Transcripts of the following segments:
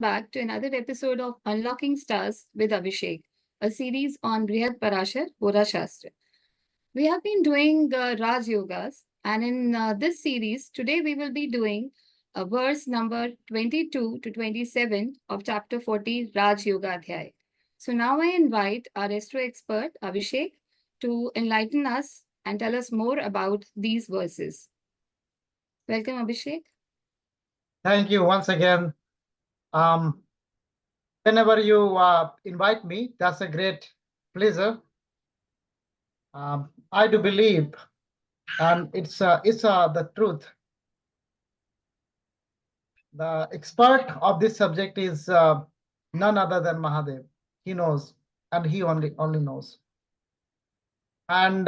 back to another episode of Unlocking Stars with Abhishek, a series on Brihat Parashar, Hora Shastra. We have been doing Raj Yogas, and in this series, today we will be doing verse number 22 to 27 of Chapter 40, Raj Yoga Adhyay. So now I invite our astro expert, Abhishek, to enlighten us and tell us more about these verses. Welcome, Abhishek. Thank you once again. Um, Whenever you invite me, that's a great pleasure. I do believe, and it's the truth. The expert of this subject is none other than Mahadev. He knows, and he only knows. And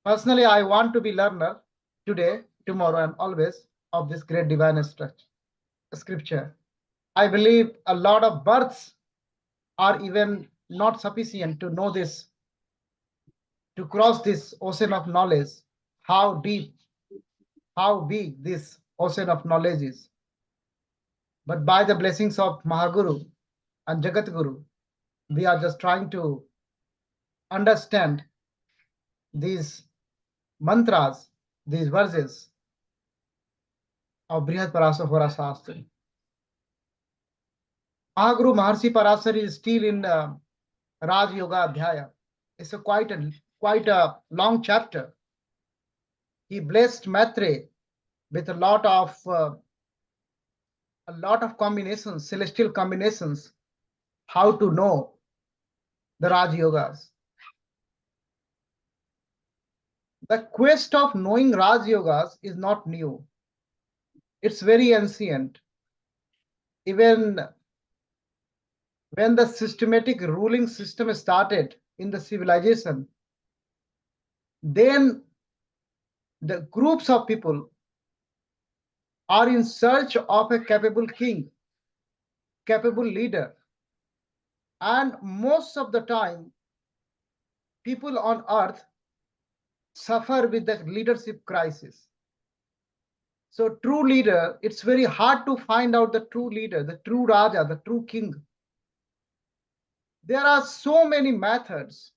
personally, I want to be learner today, tomorrow, and always of this great divine scripture. I believe a lot of births are even not sufficient to know this, to cross this ocean of knowledge, how deep, how big this ocean of knowledge is. But by the blessings of Mahaguru and Jagat Guru, we are just trying to understand these mantras, these verses of Brihat Parashara Hora Shastra. Mahaguru Maharshi Parashar is still in Raj Yoga Adhyaya. It's quite a long chapter. He blessed Maitre with a lot of combinations, celestial combinations, how to know the Raj Yogas. The quest of knowing Raj Yogas is not new. It's very ancient. Even when the systematic ruling system started in the civilization, then the groups of people are in search of a capable king, capable leader. And most of the time, people on earth suffer with the leadership crisis. So true leader, it's very hard to find out the true leader, the true Raja, the true king. There are so many methods.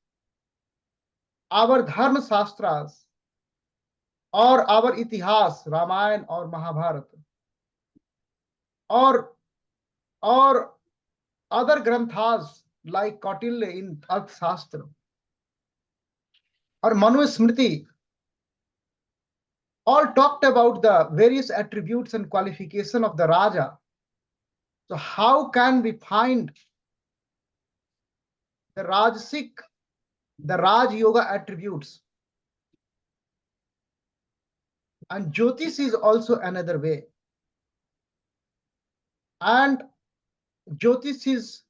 Our Dharma Shastras or our Itihas, Ramayana or Mahabharata, or or other granthas like Kautilya in Arthashastra or Manu Smriti, all talked about the various attributes and qualification of the Raja. So how can we find the Rajasic, the Raj Yoga attributes? And Jyotish is also another way. And Jyotish is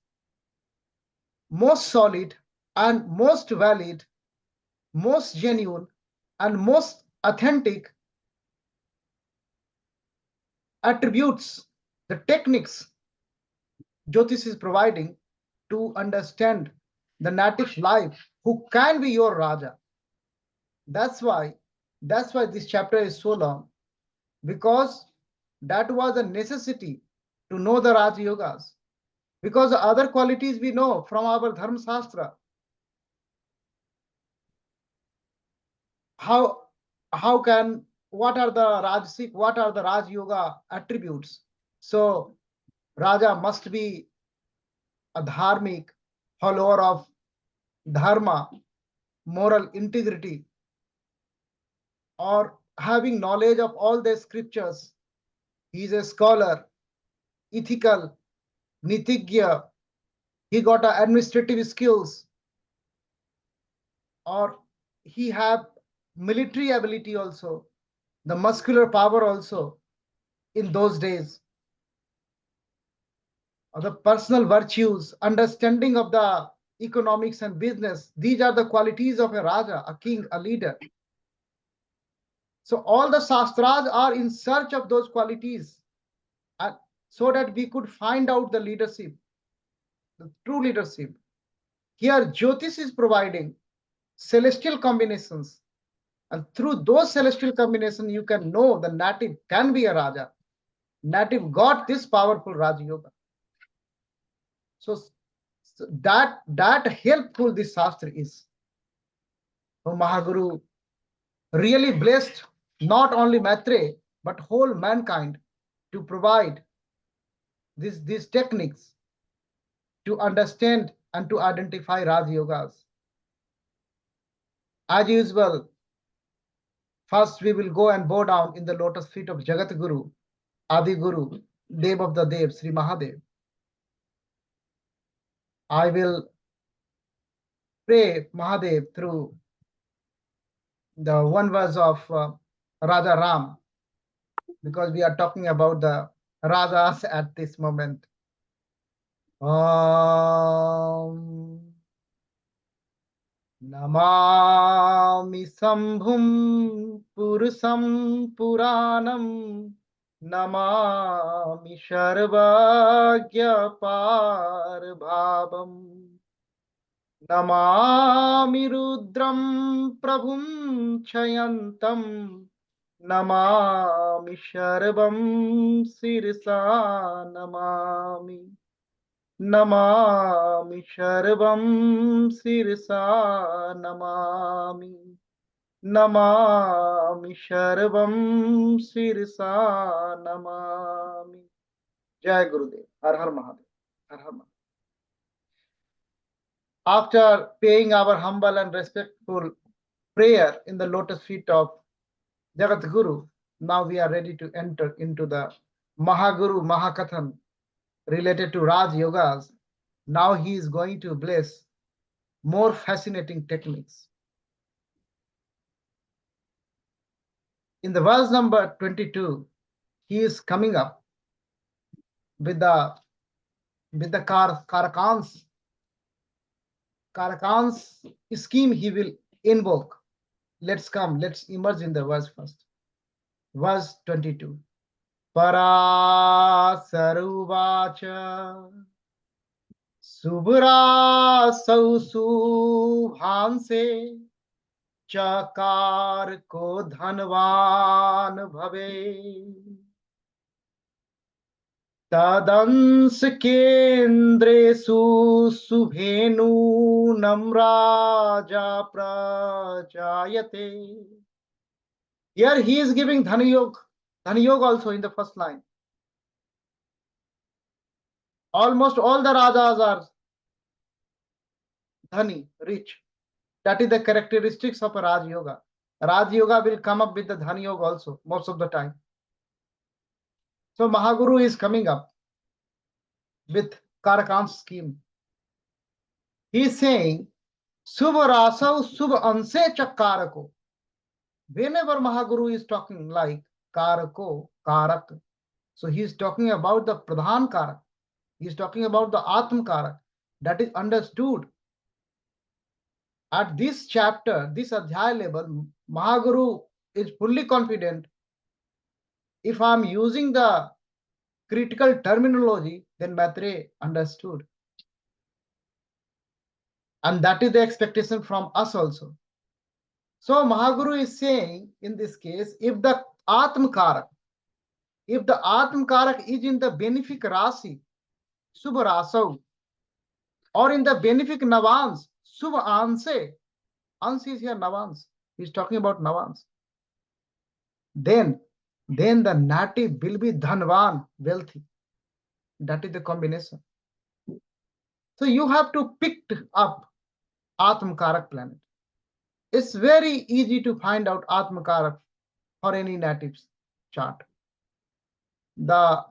most solid and most valid, most genuine, and most authentic attributes, the techniques Jyotish is providing to understand the native life who can be your Raja. That's why this chapter is so long, because that was a necessity to know the Raj Yogas. Because the other qualities we know from our Dharma Shastra. What are the Rajasic, what are the Raj Yoga attributes? So Raja must be a dharmic, follower of dharma, moral integrity, or having knowledge of all the scriptures. He is a scholar, ethical, nitigya. He got administrative skills, or he have military ability also, the muscular power also in those days, or the personal virtues, understanding of the economics and business. These are the qualities of a Raja, a king, a leader. So all the Shastras are in search of those qualities, so that we could find out the leadership, the true leadership. Here, Jyotish is providing celestial combinations. And through those celestial combinations, you can know the native can be a Raja. native got this powerful Raj Yoga. So that helpful this Shastra is. So Mahaguru really blessed not only Maitre but whole mankind to provide these techniques to understand and to identify Raj Yogas. As usual, first we will go and bow down in the lotus feet of Jagat Guru, Adi Guru, Dev of the Dev, Sri Mahadev. I will pray Mahadev through the one verse of Raja Ram, because we are talking about the Rajas at this moment. Namami Sambhum Purusam Puranam Namami Sharvagya Parbhabam Namami Rudram Prabhum Chayantam Namami Sharvam Sirsa Namami Namami Sharvam Sirsa Namami Namami Sharvam Sirsa Namami. Jai Gurudev. Har Har Mahadev. Har Har Mahadev. After paying our humble and respectful prayer in the lotus feet of Jagat Guru, now we are ready to enter into the Mahaguru Mahakathan related to Raj Yogas. Now he is going to bless more fascinating techniques. In the verse number 22, he is coming up with the Karakans scheme he will invoke. Let's immerse in the verse first. Verse 22. Parasaruvacha Subra Sausubhanse Chakar ko dhanvan bhave Tadans kendresu subhenu namraja prajayate. Here he is giving Dhani Yoga also in the first line. Almost all the Rajas are Dhani, rich. That is the characteristics of a Raj Yoga. Raj Yoga will come up with the Dhani Yoga also, most of the time. So Mahaguru is coming up with Karakan's scheme. He is saying, Subha Rasav Subha Anse Chakarako. Whenever Mahaguru is talking like Karako, Karak, so he is talking about the Pradhan Karak. He is talking about the Atma Karak. That is understood. At this chapter, this Adhyay level, Mahaguru is fully confident. If I am using the critical terminology, then Maitre understood. And that is the expectation from us also. So Mahaguru is saying, in this case, if the Atma Karak is in the benefic Rasi, Subha Rasav, or in the benefic Navans, Subha Anse, Ans is here Navans. He's talking about Navans. Then the native will be Dhanvan, wealthy. That is the combination. So you have to pick up Atma Karak planet. It's very easy to find out Atma Karak for any native's chart. The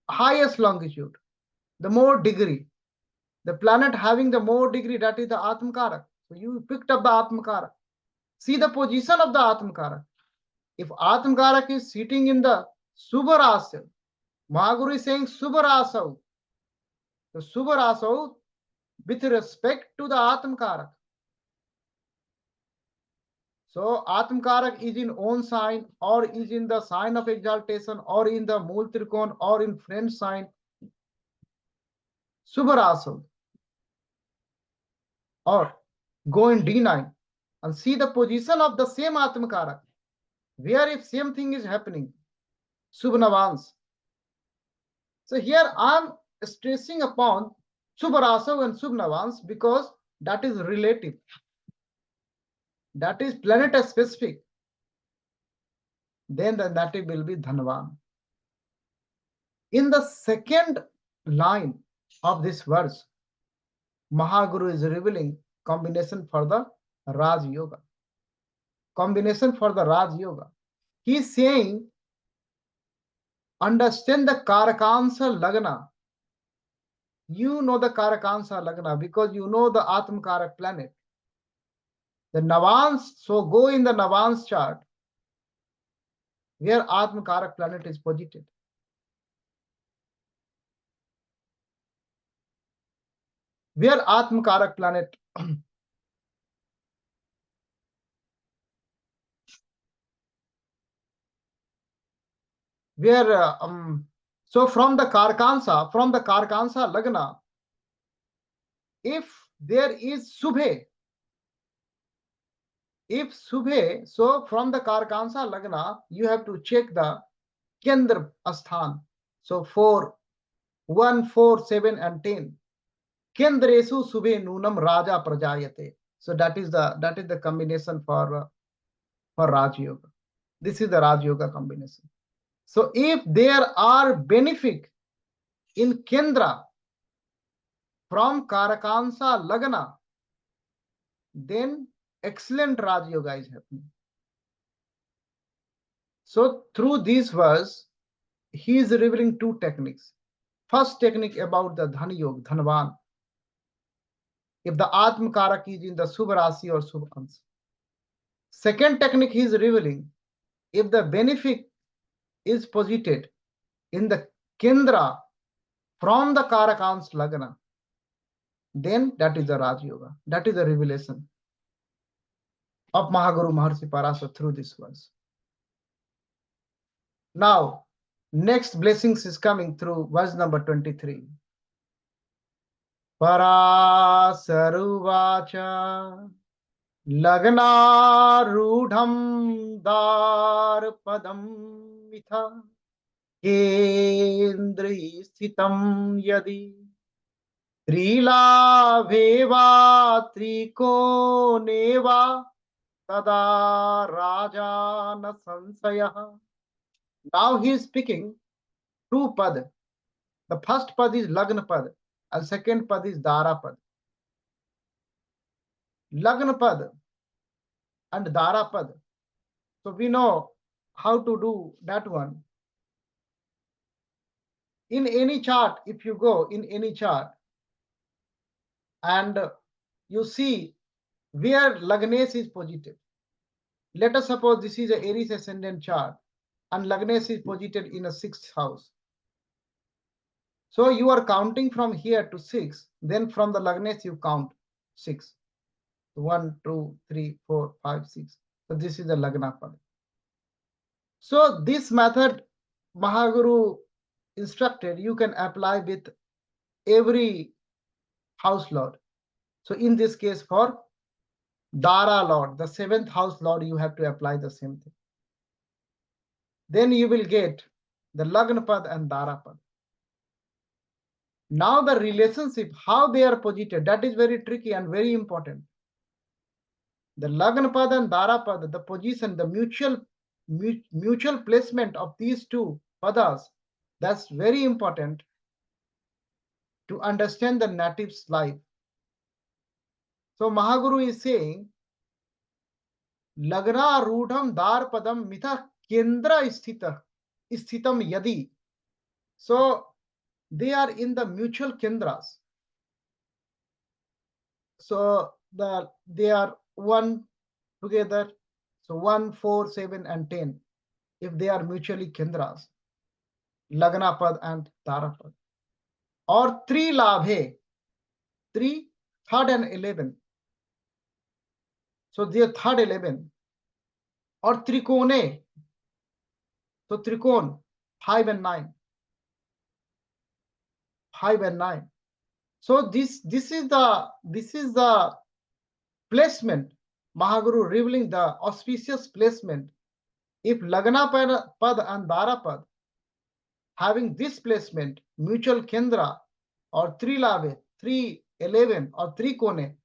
highest longitude, the more degree, the planet having the more degree, that is the Atma Karak. So you picked up the Atma Karak. See the position of the Atma Karak. If Atma Karak is sitting in the Subha Rasav, Mahaguru is saying Subha Rasav. The Subha Rasav with respect to the Atma Karak. So Atma Karak is in own sign, or is in the sign of exaltation, or in the Mool Trikon, or in friend sign. Subha Rasav. Or go in D9 and see the position of the same Atma Karak. Where if same thing is happening, Subha Navans. So here I'm stressing upon Subharasa and Subnavans because that is relative. That is planet specific. Then the native will be Dhanvan. In the second line of this verse, Mahaguru is revealing combination for the Raj Yoga. Combination for the Raj Yoga. He is saying, understand the Karakansa Lagna. You know the Karakansa Lagna because you know the Atmakarak planet. The Navans, so go in the Navans chart where Atmakarak planet is posited. Where Atmakarak planet where so from the Karkansa Lagna, if there is Subhe, so from the Karkansa Lagna, you have to check the Kendra Asthan. So 4, 1, 4, 7, and 10. Kendresu Subhe Nunam Raja Prajayate. So that is the combination for Raj Yoga. This is the Raj Yoga combination. So if there are benefic in Kendra from Karakansa Lagna, then excellent Raj Yoga is happening. So through this verse, he is revealing two techniques. First technique about the Dhan Yoga, Dhanvan. If the Atma Karak is in the Subharasi or Subhans. Second technique he is revealing, if the benefic is posited in the Kendra from the Karakans Lagna, then that is the Raj Yoga. That is the revelation of Mahaguru Maharshi Parashara through this verse. Now, next blessings is coming through verse number 23. Parasaruvacha Lagnarudham Darpadam Mitha Kendri Sthitam Yadi Trilabheva Trikoneva Tada Rajana Sansaya. Now he is speaking two pad. The first pad is Lagna pad and second pad is Dara pad. Lagna pad and Dara pad. So we know how to do that one. In any chart, if you go in any chart and you see where Lagnes is posited. Let us suppose this is a Aries ascendant chart and Lagnes is posited in a 6th house. So you are counting from here to 6, then from the Lagnes you count 6. 1, 2, 3, 4, 5, 6. So this is the Lagna Pad. So this method Mahaguru instructed you can apply with every house lord. So in this case for Dara lord, the 7th house lord, you have to apply the same thing. Then you will get the Lagna Pad and Dara Pad. Now the relationship, how they are posited, that is very tricky and very important. The Lagna Pad and Dara Pad, the position, the mutual placement of these two padas, that's very important to understand the native's life. So Mahaguru is saying, Lagna Rudham Dar Padam Mitha Kendra Sthitam Yadi. So they are in the mutual kendras. So they are one together. So 1, 4, 7, and 10. If they are mutually kendras, Lagna Pad and Tara Pad. Or 3 labhe, 3, 3rd and 11. So they are 3rd 11. Or Trikone. So Trikon, 5 and 9. 5 and 9. So this is the placement. Mahaguru revealing the auspicious placement. If Lagna Pad and Dara Pad having this placement, mutual kendra or 3 lave, 311 or 3 kone,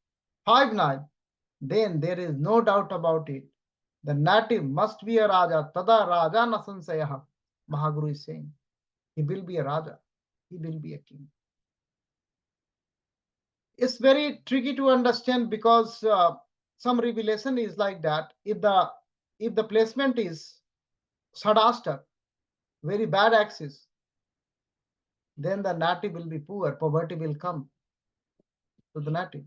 5-9, then there is no doubt about it. The native must be a Raja. Tada Raja Nasansayaha. Mahaguru is saying. He will be a Raja. He will be a king. It's very tricky to understand because some revelation is like that. If the placement is Sadastar, very bad axis, then the native will be poor. Poverty will come to the native.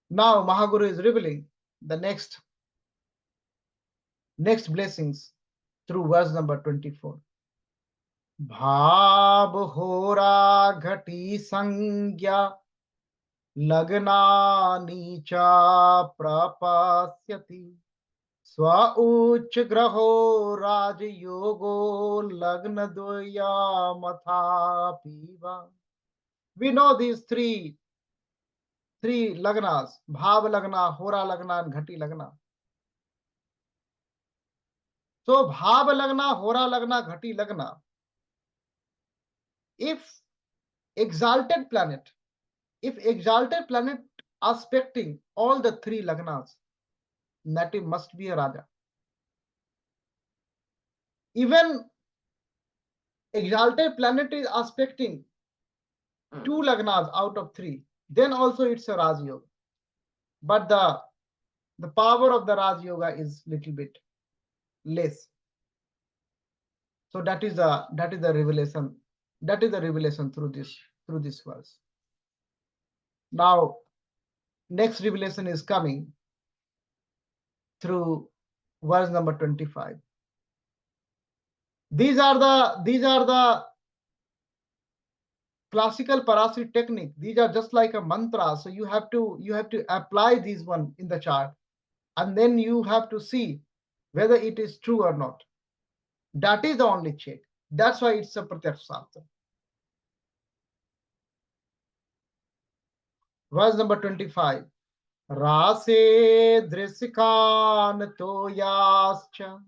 Now Mahaguru is revealing the next blessings through verse number 24. भाव होरा घटी संज्ञा लग्ना नीचा प्रपश्यति स्व उच्च ग्रहो राजयोगो लग्न द्वयमथा पीवा. We know these three lagnas: bhav lagna, hora lagna, and ghati lagna. So bhav lagna, hora lagna, ghati lagna, if exalted planet aspecting all the three lagnas, native must be a Raja. Even exalted planet is aspecting 2 lagnas out of 3, then also it's a Raj Yoga. But the power of the Raj Yoga is little bit less. So that is the revelation. That is the revelation through this verse. Now, next revelation is coming through verse number 25. These are the classical Parashara technique. These are just like a mantra. So you have to apply these one in the chart, and then you have to see whether it is true or not. That is the only check. That's why it's a Pratyaksha Shastra. Verse number 25. Rase driskan toyascha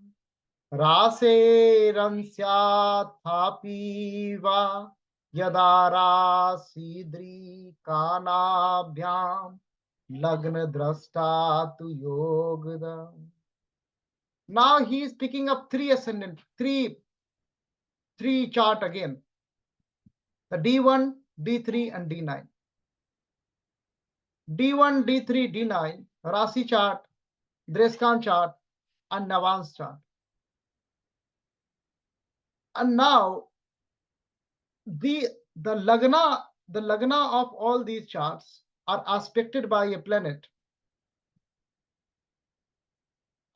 rase ransya thapiva yadara sidri kanabhyam lagna drashta tu yogda. Now he is picking up 3 ascendant, three chart again. The D1, D3 and D9. D1, D3, D9, Rasi chart, Dreskan chart, and Navans chart. And now the lagna of all these charts are aspected by a planet.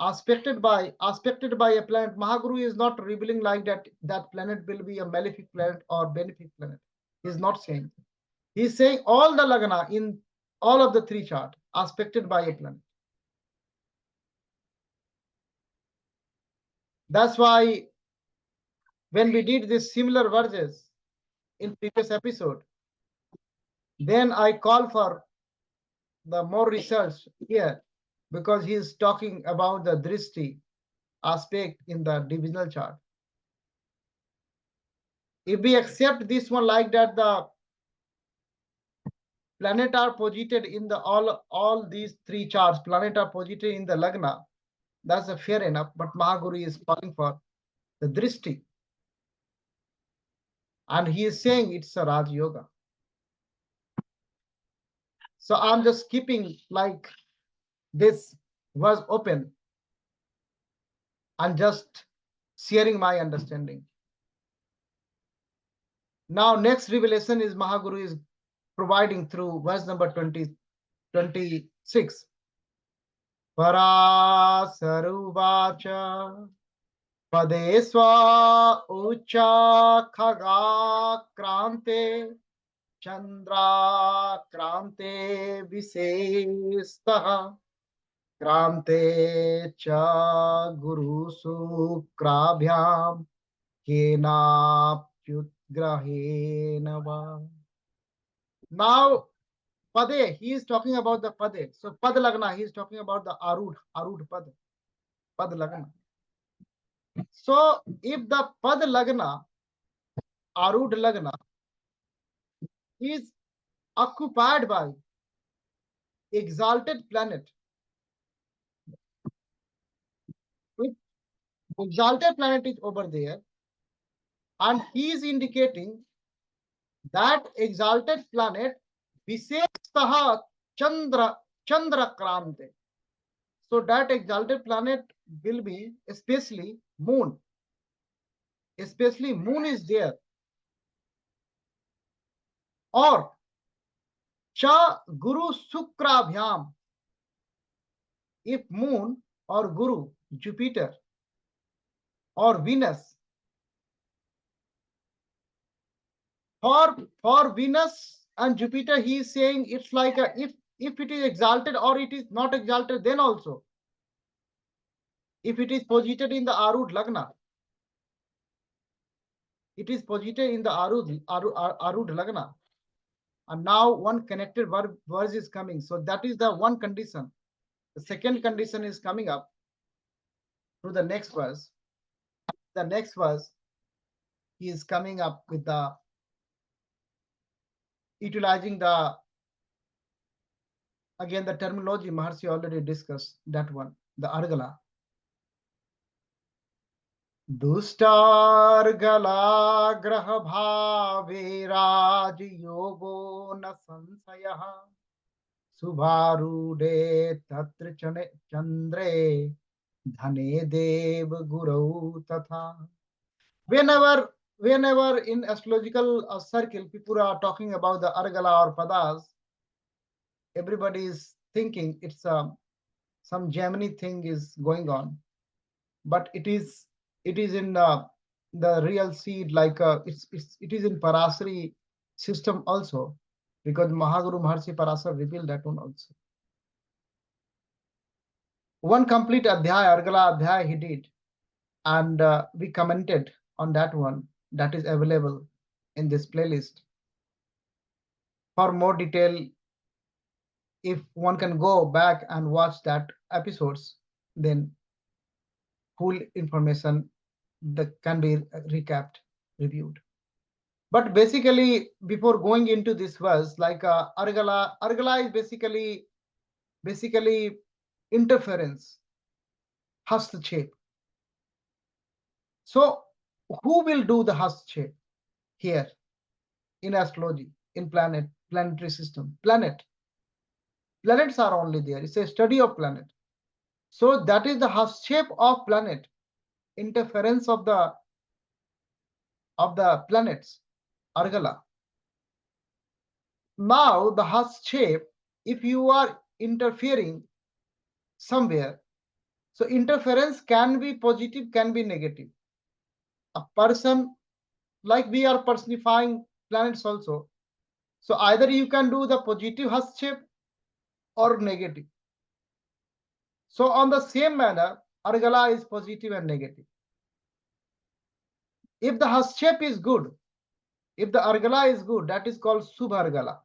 Aspected by a planet. Mahaguru is not revealing like that planet will be a malefic planet or benefic planet. He's not saying. He's saying all the lagna in all of the 3 charts aspected by a planet. That's why when we did this similar verses in previous episode, then I call for the more research here, because he is talking about the drishti aspect in the divisional chart. If we accept this one like that, the planet are posited in the all these 3 charts, planet are posited in the lagna, that's a fair enough. But Mahaguru is calling for the drishti, and he is saying it's a Raj Yoga. So I'm just keeping like this was open and just sharing my understanding. Now next revelation is Mahaguru is providing through verse number 26. Parasaruvacha padeswa ucha khaga krante chandra krante visestaha krante cha guru sukrabhyam kenapyutgrahena va. Now Pade, he is talking about the Pade. So Pad Lagna, he is talking about the Arud Pad Lagna. So if the Pad Lagna, Arud Lagna, is occupied by exalted planet, if exalted planet is over there, and he is indicating that exalted planet Viseshtaha Chandra Krante. So that exalted planet will be especially moon. Especially moon is there. Or Cha Guru Sukrabhyam. If moon or Guru, Jupiter or Venus, for Venus and Jupiter, he is saying it's like a if it is exalted or it is not exalted, then also if it is posited in the Arud Lagna, it is posited in the Arud Lagna. And now one connected verse is coming. So that is the one condition. The second condition is coming up through the next verse. The next verse, he is coming up with the utilizing the again the terminology Maharshi already discussed that one, the Argala. Dustargala graha bhave raj yogo na sansayah subharude tatra chandre dhane dev guru tatha. Whenever in astrological circle people are talking about the Argala or Padas, everybody is thinking it's some Gemini thing is going on, but it is in the real seed, like it is in Parashari system also, because Mahaguru Maharshi Parashar revealed that one also. One complete adhyay, Argala adhyay he did, and we commented on that one. That is available in this playlist. For more detail, if one can go back and watch that episodes, then full information that can be recapped, reviewed. But basically, before going into this verse, like Argala is basically interference, hastachep. So who will do the hastachep here in astrology, in planetary system? Planets are only there. It's a study of planet. So that is the hastachep of planet, interference of the planets, Argala. Now the hastachep, if you are interfering somewhere, so interference can be positive, can be negative. A person, like we are personifying planets also. So either you can do the positive hastachep or negative. So on the same manner, Argala is positive and negative. If the hastachep is good, if the Argala is good, that is called Subha Argala.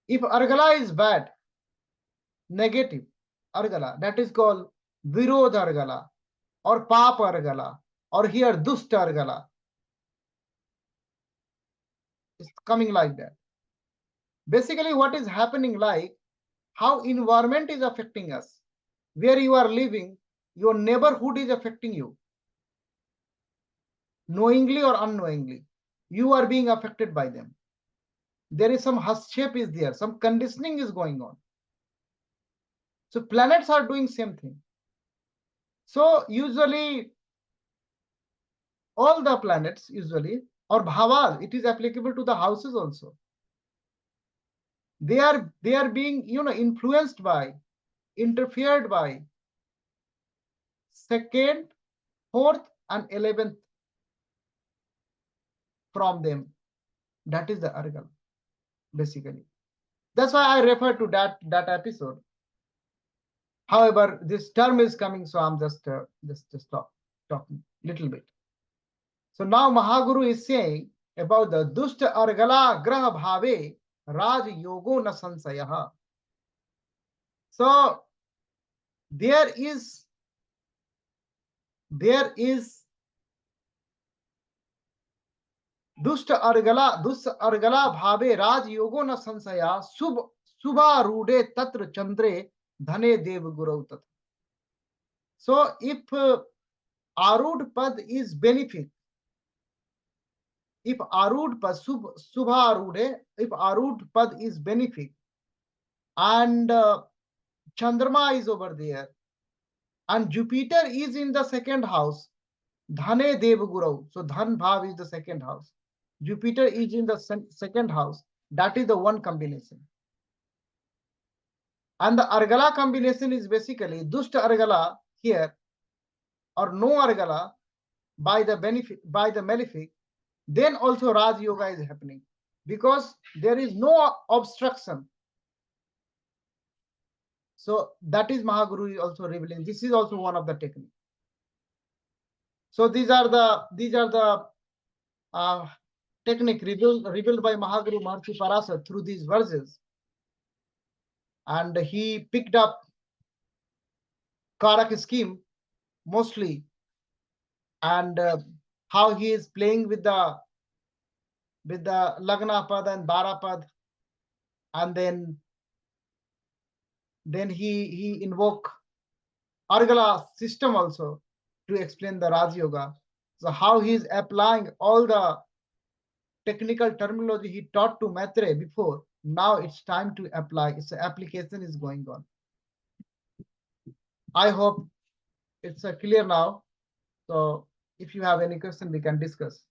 If Argala is bad, negative Argala, that is called Virod Argala or Pap Argala, or here Dust Argala. It's coming like that. Basically, what is happening, like how environment is affecting us, where you are living, your neighborhood is affecting you, knowingly or unknowingly. You are being affected by them. There is some hastachep is there, some conditioning is going on. So planets are doing same thing. So usually all the planets usually, or bhavas, it is applicable to the houses also. They are being influenced by, interfered by second, fourth, and 11th from them. That is the Argal, basically. That's why I refer to that episode. However, this term is coming, so I'm just talking little bit. So now Mahaguru is saying about the Dushta Argala Graha Bhave Raj Yogo Na Sansayaha. So there is there is दुष्ट अर्गला भावे राज योगो न संशया शुभा रूढ़े तत्र चंद्रे धने देव गुरु तत्. So if Arud Pad is benefic, if Arud Pad, Subha Arude, if Arud Pad is benefic, and Chandrama is over there, and Jupiter is in the second house, Dhane Dev Guru. So Dhan Bhav is the second house. Jupiter is in the second house. That is the one combination. And the Argala combination is basically Dushta Argala here, or no Argala by the malefic. Then also Raj Yoga is happening because there is no obstruction. So that is Mahaguru is also revealing. This is also one of the techniques. So these are the technique revealed by Mahaguru Maharshi Parashara through these verses. And he picked up Karak scheme mostly, and how he is playing with the Lagna Pad and Bara Pad, and then he invoke Argala system also to explain the Raj Yoga. So how he is applying all the technical terminology he taught to Maitre before. Now it's time to apply. Its application is going on. I hope it's clear now. So if you have any question, we can discuss.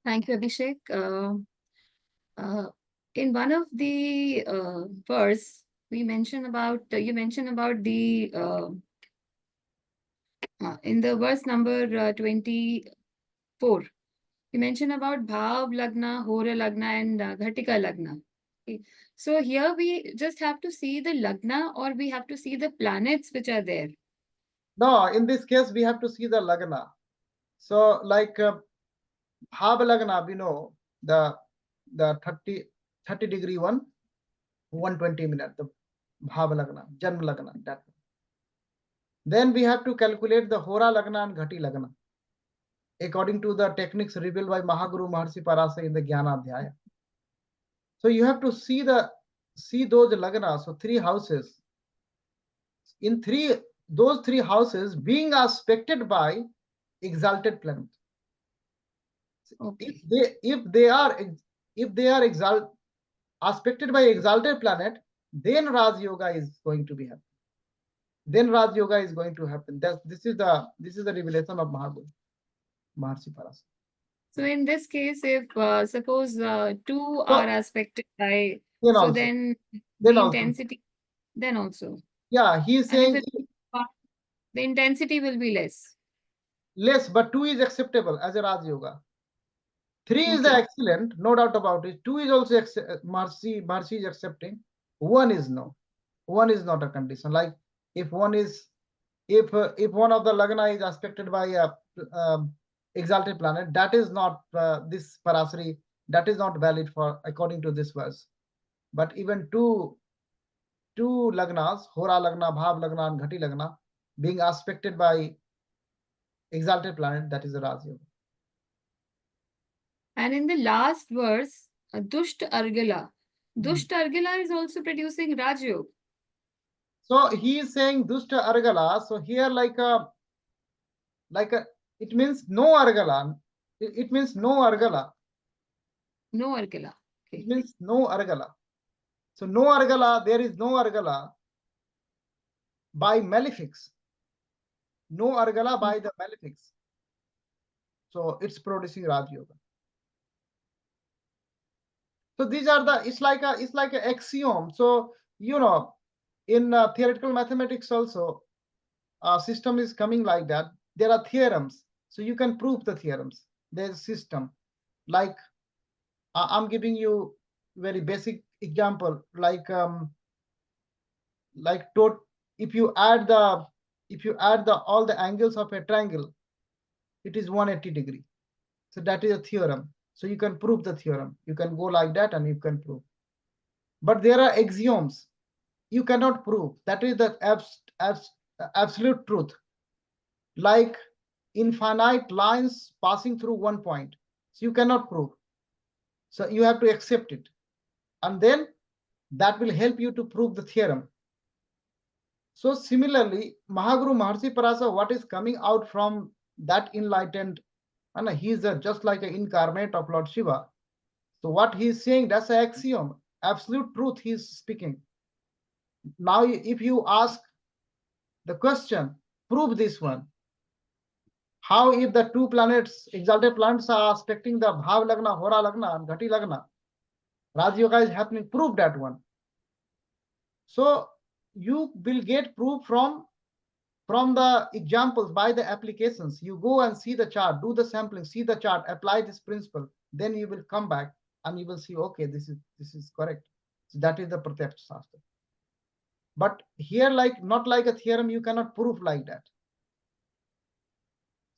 Thank you, Abhishek. In one of the verse, we mentioned about you mentioned about the in the verse number 24. You mentioned about Bhav Lagna, Hora Lagna, and Ghatika Lagna. Okay. So here we just have to see the Lagna, or we have to see the planets which are there. No, in this case, we have to see the Lagna. So like Bhav Lagna, we know the 30 degree 120 minutes, the Bhav Lagna, Janma Lagna, that. Then we have to calculate the Hora Lagna and Ghati Lagna according to the techniques revealed by Mahaguru Maharshi Parashara in the Jnana Adhyaya. So you have to see those Lagna, so 3 houses. In those 3 houses being aspected by exalted planet. Okay. If they are aspected by exalted planet, then Raj Yoga is going to be happening. Then Raj Yoga is going to happen. This is the revelation of Mahaguru Maharshi Parashara. So in this case, if suppose 2 are aspected by, then so also, then then the also. intensity, then also. Yeah, he is And if saying the intensity will be less. less, but 2 is acceptable as a Raj Yoga. 3 is the Okay. excellent, no doubt about it. 2 is also Maharshi is accepting. 1 is no. 1 is not a condition. Like if one of the Lagna is aspected by a exalted planet, that is not this Parashari, that is not valid for according to this verse. But even two Lagnas, Hora Lagna, Bhav Lagna, and Ghati Lagna, being aspected by exalted planet, that is a Raj Yoga. And in the last verse, Dusht Argala. Dusht Argala is also producing Raj Yog. So he is saying Dushta Argala. So here it means no Argala. It means no Argala. No Argala. Okay. It means no Argala. So no Argala, there is no Argala by malefics. No Argala by the malefics. So it's producing Raj Yoga. So these are it's like an axiom. So in theoretical mathematics also, system is coming like that. There are theorems, so you can prove the theorems. There's a system. Like I'm giving you very basic example. If you add all the angles of a triangle, it is 180 degree. So that is a theorem. So you can prove the theorem. You can go like that and you can prove. But there are axioms. you cannot prove. That is the absolute truth. Like infinite lines passing through one point. So you cannot prove. So you have to accept it. And then that will help you to prove the theorem. So similarly, Mahaguru Maharshi Parasa, what is coming out from that enlightened, and he is just like an incarnate of Lord Shiva. So what he is saying, that's an axiom, absolute truth he is speaking. Now, if you ask the question, prove this one. How if the two planets, exalted planets are aspecting the Bhav Lagna, Hora Lagna, and Ghati Lagna? Raj Yoga is happening, prove that one. So you will get proof from the examples by the applications. You go and see the chart, do the sampling, see the chart, apply this principle, then you will come back and you will see, okay, this is correct. So that is the Pratyaksh Shastra. But here, like not like a theorem, you cannot prove like that.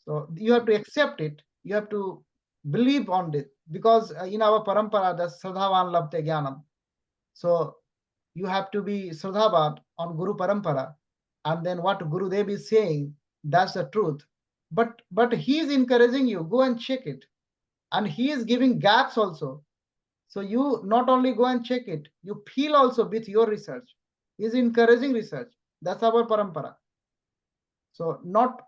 So you have to accept it. You have to believe on it, because in our parampara, the Sradhavan Labte Jnanam. So you have to be Sradhavan on Guru Parampara, and then what Gurudev is saying, that's the truth. But he is encouraging you, go and check it. And he is giving gaps also. So you not only go and check it, you feel also with your research. He is encouraging research. That's our parampara. So not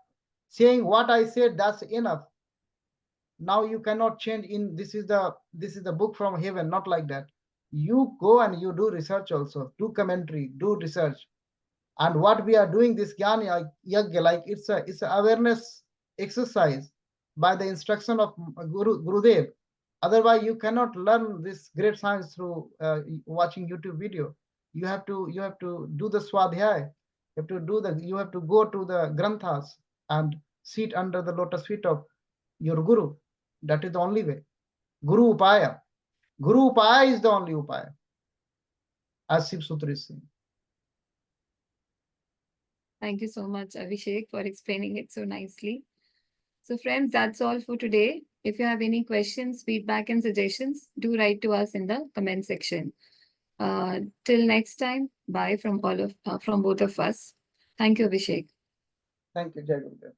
saying what I said, that's enough. Now you cannot change in this is the book from heaven, not like that. You go and you do research also, do commentary, do research. And what we are doing this Jnana Yagya, like it's a awareness exercise by the instruction of Gurudev. Otherwise, you cannot learn this great science through watching YouTube video. You have to do the swadhyay. You have to go to the granthas and sit under the lotus feet of your guru. That is the only way. Guru Upaya. Guru Upaya is the only Upaya, as Shiv Sutra is saying. Thank you so much, Abhishek, for explaining it so nicely. So, friends, that's all for today. If you have any questions, feedback, and suggestions, do write to us in the comment section. Till next time, bye from both of us. Thank you, Abhishek. Thank you, Jai Gurudev.